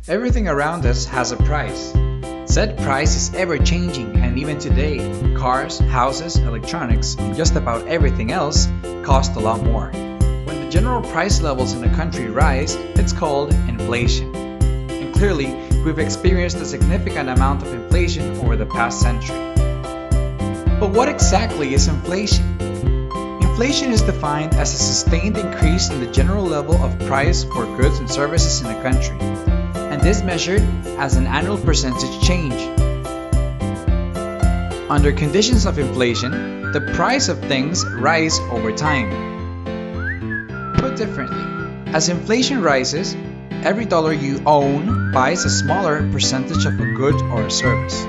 Everything around us has a price. Said price is ever-changing, and even today, cars, houses, electronics, and just about everything else cost a lot more. When the general price levels in a country rise, it's called inflation. And clearly, we've experienced a significant amount of inflation over the past century. But what exactly is inflation? Inflation is defined as a sustained increase in the general level of price for goods and services in a country, and is measured as an annual percentage change. Under conditions of inflation, the price of things rise over time. Put differently, as inflation rises, every dollar you own buys a smaller percentage of a good or a service.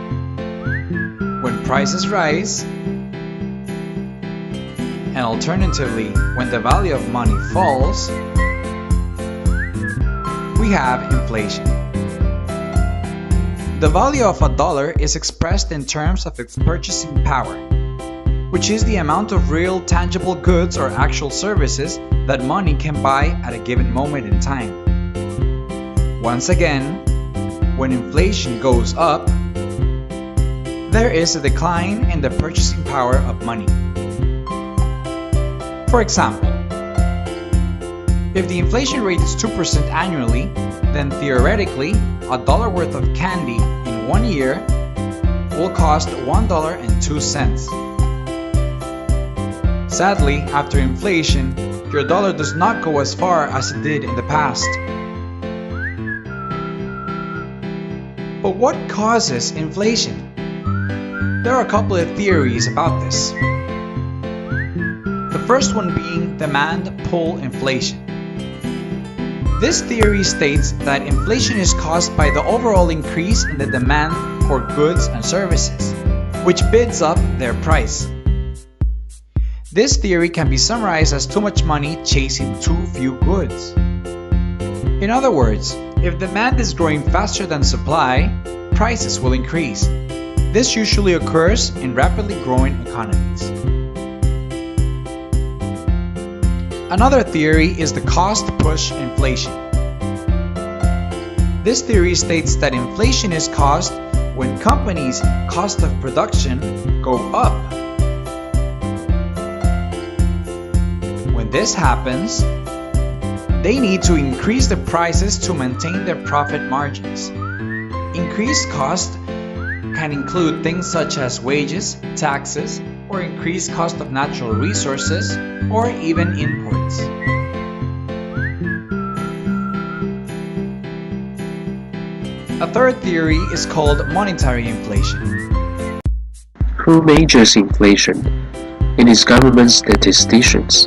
When prices rise, and alternatively, when the value of money falls, we have inflation. The value of a dollar is expressed in terms of its purchasing power, which is the amount of real tangible goods or actual services that money can buy at a given moment in time. Once again, when inflation goes up, there is a decline in the purchasing power of money. For example, if the inflation rate is 2% annually, then theoretically, a dollar worth of candy in 1 year will cost $1.02. Sadly, after inflation, your dollar does not go as far as it did in the past. But what causes inflation? There are a couple of theories about this. The first one being demand-pull inflation. This theory states that inflation is caused by the overall increase in the demand for goods and services, which bids up their price. This theory can be summarized as too much money chasing too few goods. In other words, if demand is growing faster than supply, prices will increase. This usually occurs in rapidly growing economies. Another theory is the cost-push inflation. This theory states that inflation is caused when companies' cost of production go up. When this happens, they need to increase the prices to maintain their profit margins. Increased cost can include things such as wages, taxes, or increased cost of natural resources, or even imports. A third theory is called monetary inflation. Who measures inflation? It is government statisticians.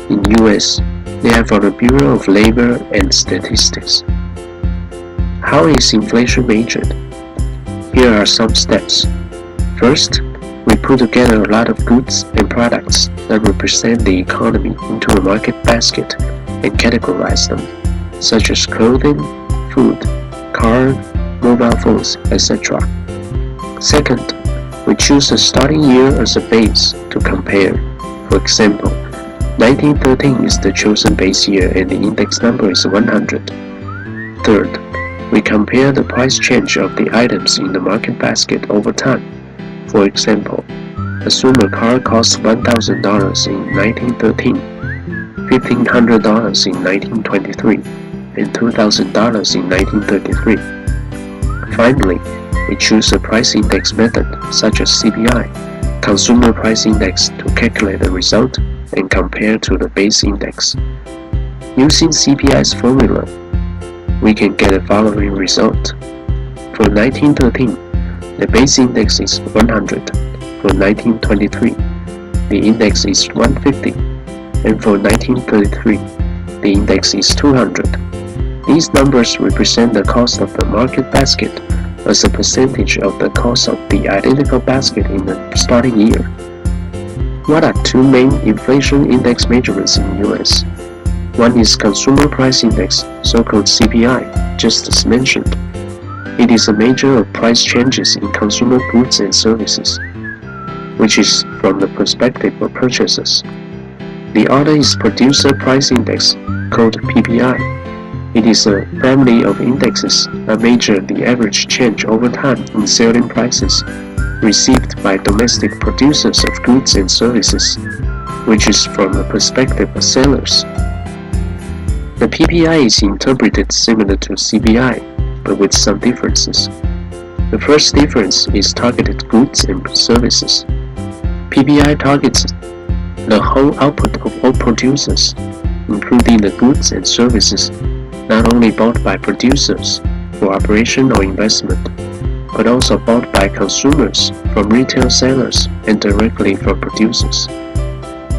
In US, they are from the Bureau of Labor and Statistics. How is inflation measured? Here are some steps. First, we put together a lot of goods and products that represent the economy into a market basket and categorize them, such as clothing, food, car, mobile phones, etc. Second, we choose a starting year as a base to compare. For example, 1913 is the chosen base year and the index number is 100. Third, we compare the price change of the items in the market basket over time. For example, assume a car costs $1,000 in 1913, $1,500 in 1923, and $2,000 in 1933. Finally, we choose a price index method such as CPI, Consumer Price Index, to calculate the result and compare to the base index. Using CPI's formula, we can get the following result. For 1913, the base index is 100. For 1923, the index is 150. And for 1933, the index is 200. These numbers represent the cost of the market basket as a percentage of the cost of the identical basket in the starting year. What are two main inflation index measurements in the US? One is Consumer Price Index, so-called CPI, just as mentioned. It is a measure of price changes in consumer goods and services, which is from the perspective of purchasers. The other is Producer Price Index, called PPI. It is a family of indexes that measure the average change over time in selling prices received by domestic producers of goods and services, which is from the perspective of sellers. The PPI is interpreted similar to CPI, but with some differences. The first difference is targeted goods and services. PPI targets the whole output of all producers, including the goods and services not only bought by producers for operation or investment, but also bought by consumers from retail sellers and directly from producers.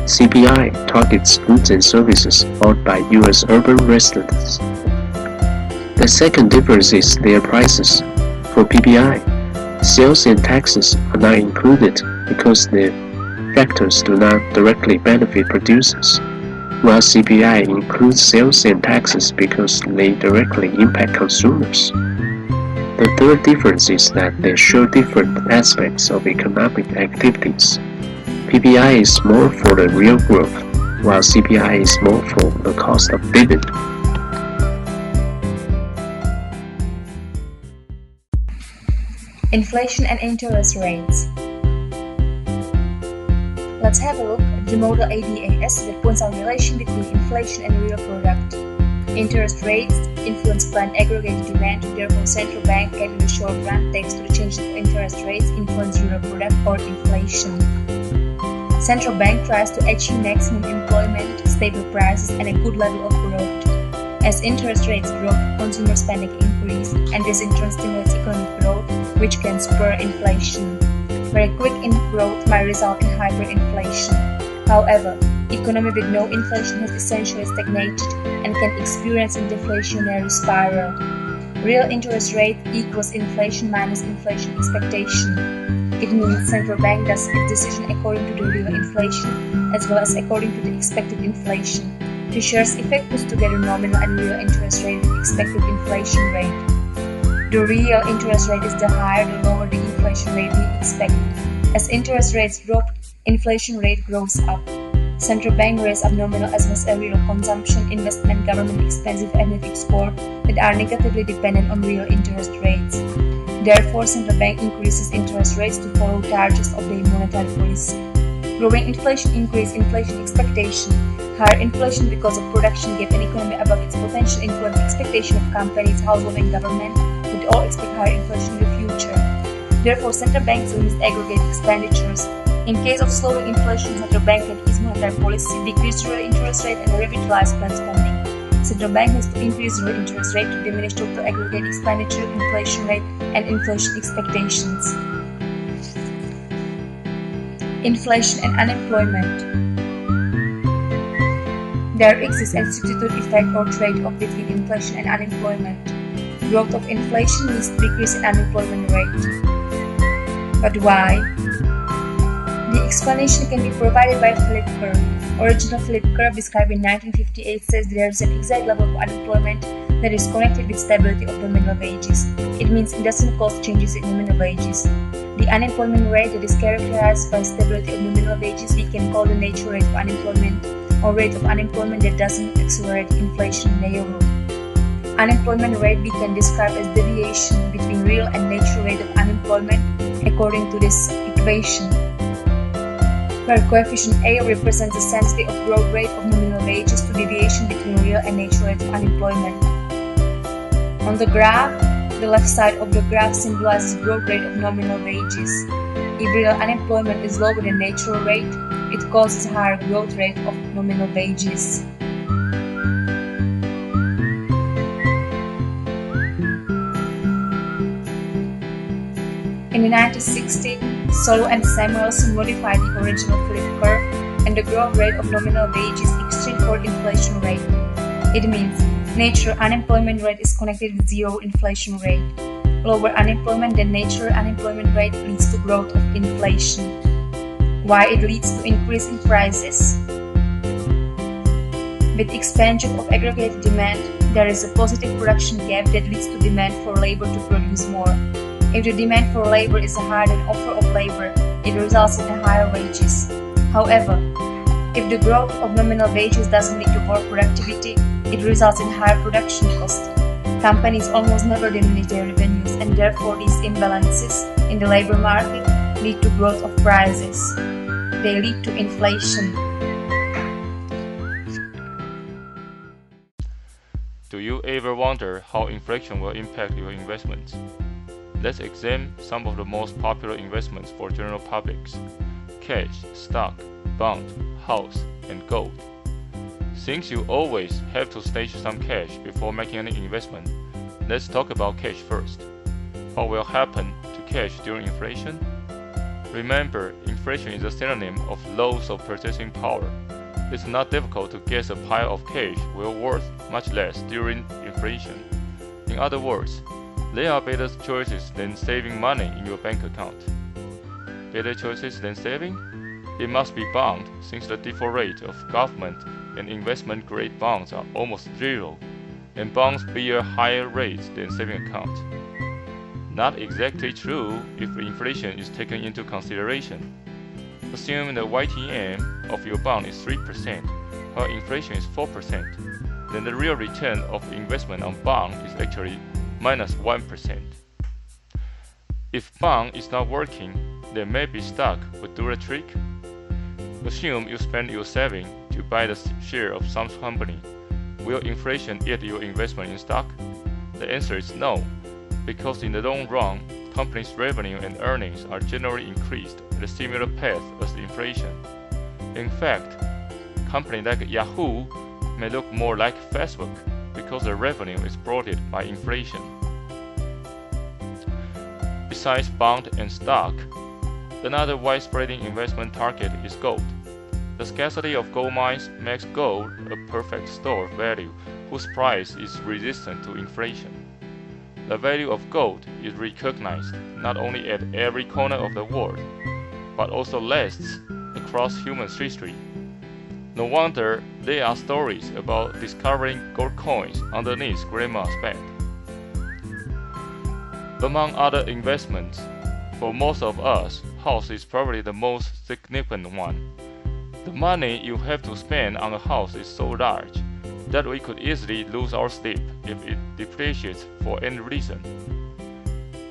CPI targets goods and services bought by U.S. urban residents. The second difference is their prices. For PPI, sales and taxes are not included because the factors do not directly benefit producers, while CPI includes sales and taxes because they directly impact consumers. The third difference is that they show different aspects of economic activities. PPI is more for the real growth, while CPI is more for the cost of living. Inflation and interest rates. Let's have a look at the model ADAS that points out relation between inflation and real product. Interest rates influence planned aggregate demand, therefore central bank can in the short run, thanks to the change of interest rates, influence real product or inflation. Central bank tries to achieve maximum employment, stable prices and a good level of growth. As interest rates drop, consumer spending increase, and this in turn stimulates economic growth, which can spur inflation. Very quick growth might result in hyperinflation. However, economy with no inflation has essentially stagnated and can experience a deflationary spiral. Real interest rate equals inflation minus inflation expectation. It means central bank does its decision according to the real inflation as well as according to the expected inflation. Fisher's effect puts together nominal and real interest rate with expected inflation rate. The real interest rate is the higher the lower the inflation rate we expect. As interest rates drop, inflation rate grows up. Central bank raise up nominal as well as real consumption, investment, government expenses and net export that are negatively dependent on real interest rates. Therefore, central bank increases interest rates to follow targets of their monetary policy. Growing inflation increases inflation expectation. Higher inflation because of production gap and economy above its potential influence expectation of companies, household and government would all expect higher inflation in the future. Therefore, central banks limit aggregate expenditures. In case of slowing inflation, central bank can ease monetary policy, decrease real interest rate and revitalize planned spending. Central bank has to increase real interest rate to diminish total aggregate expenditure, inflation rate, and inflation expectations. Inflation and unemployment. There exists a substitute effect or trade-off between inflation and unemployment. Growth of inflation means decrease in unemployment rate. But why? The explanation can be provided by a flip curve. Original flip curve described in 1958 says there is an exact level of unemployment that is connected with stability of nominal wages. It means it doesn't cause changes in nominal wages. The unemployment rate that is characterized by stability of nominal wages we can call the natural rate of unemployment or rate of unemployment that doesn't accelerate inflation in a euro. Unemployment rate we can describe as deviation between real and natural rate of unemployment according to this equation, where coefficient A represents the sensitivity of growth rate of nominal wages to deviation between real and natural rate of unemployment. On the graph, the left side of the graph symbolizes growth rate of nominal wages. If real unemployment is lower than natural rate, it causes higher growth rate of nominal wages. In the 1960s, Solo and Samuelson modified the original flip curve and the growth rate of nominal wages exchanged for inflation rate. It means natural unemployment rate is connected with zero inflation rate. Lower unemployment than natural unemployment rate leads to growth of inflation. Why it leads to increase in prices? With expansion of aggregate demand, there is a positive production gap that leads to demand for labor to produce more. If the demand for labor is higher than offer of labor, it results in higher wages. However, if the growth of nominal wages doesn't lead to more productivity, It results in higher production costs. Companies almost never diminish their revenues, and therefore these imbalances in the labor market lead to growth of prices. They lead to inflation. Do you ever wonder how inflation will impact your investments? Let's examine some of the most popular investments for general publics: cash, stock, bond, house, and gold. Since you always have to stage some cash before making any investment, let's talk about cash first. What will happen to cash during inflation? Remember, inflation is a synonym of loss of purchasing power. It's not difficult to guess a pile of cash will worth much less during inflation. In other words, there are better choices than saving money in your bank account. Better choices than saving? It must be bond, since the default rate of government and investment-grade bonds are almost zero, and bonds bear higher rates than saving account. Not exactly true if inflation is taken into consideration. Assume the YTM of your bond is 3%, while inflation is 4%, then the real return of investment on bond is actually minus 1%. If bond is not working, then maybe stock would do the trick. Assume you spend your saving to buy the share of some company. Will inflation eat your investment in stock? The answer is no, because in the long run, companies' revenue and earnings are generally increased at a similar path as inflation. In fact, companies like Yahoo may look more like Facebook because their revenue is bloated by inflation. Besides bond and stock, another widespread investment target is gold. The scarcity of gold mines makes gold a perfect store of value whose price is resistant to inflation. The value of gold is recognized not only at every corner of the world, but also lasts across human history. No wonder there are stories about discovering gold coins underneath grandma's bed. Among other investments, for most of us, house is probably the most significant one. The money you have to spend on a house is so large that we could easily lose our sleep if it depreciates for any reason.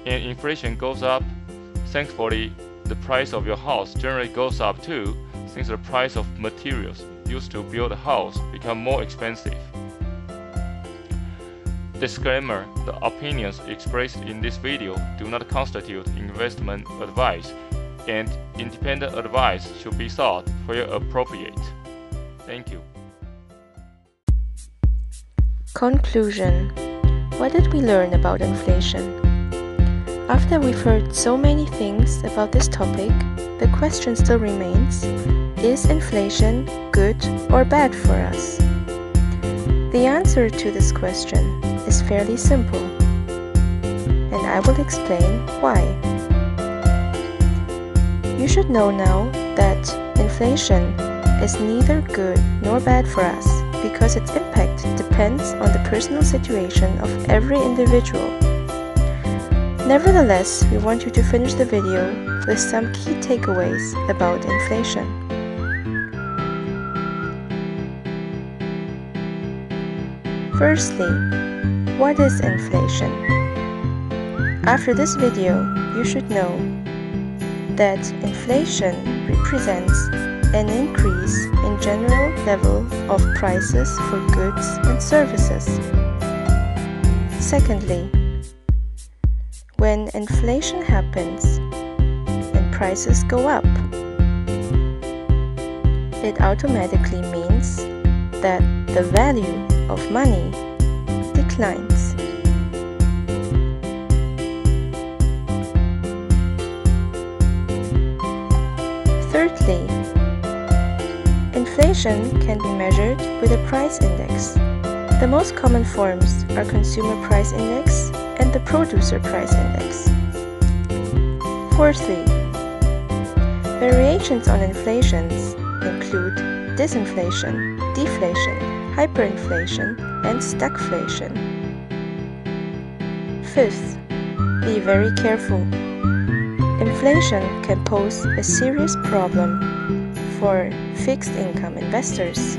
And inflation goes up, thankfully, the price of your house generally goes up too, since the price of materials used to build a house become more expensive. Disclaimer: the opinions expressed in this video do not constitute investment advice, and independent advice should be sought where appropriate. Thank you. Conclusion. What did we learn about inflation? After we've heard so many things about this topic, the question still remains: is inflation good or bad for us? The answer to this question is fairly simple, and I will explain why. You should know now that inflation is neither good nor bad for us because its impact depends on the personal situation of every individual. Nevertheless, we want you to finish the video with some key takeaways about inflation. Firstly, what is inflation? After this video, you should know that inflation represents an increase in general level of prices for goods and services. Secondly, when inflation happens and prices go up, it automatically means that the value of money declines. Thirdly, inflation can be measured with a price index. The most common forms are Consumer Price Index and the Producer Price Index. Fourthly, variations on inflations include disinflation, deflation, hyperinflation, and stagflation. Fifth, be very careful. Inflation can pose a serious problem for fixed income investors.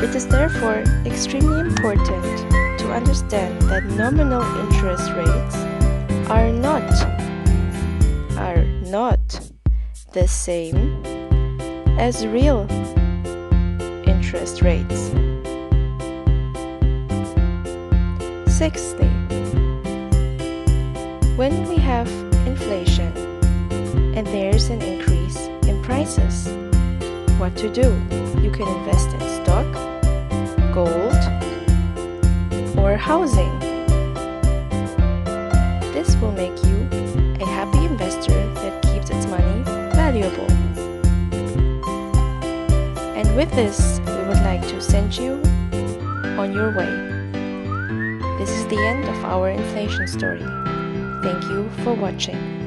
It is therefore extremely important to understand that nominal interest rates are not the same as real interest rates. Sixthly, when we have inflation and there's an increase in prices, what to do? You can invest in stock, gold, or housing. This will make you a happy investor that keeps its money valuable. And with this, we would like to send you on your way. This is the end of our inflation story. Thank you for watching.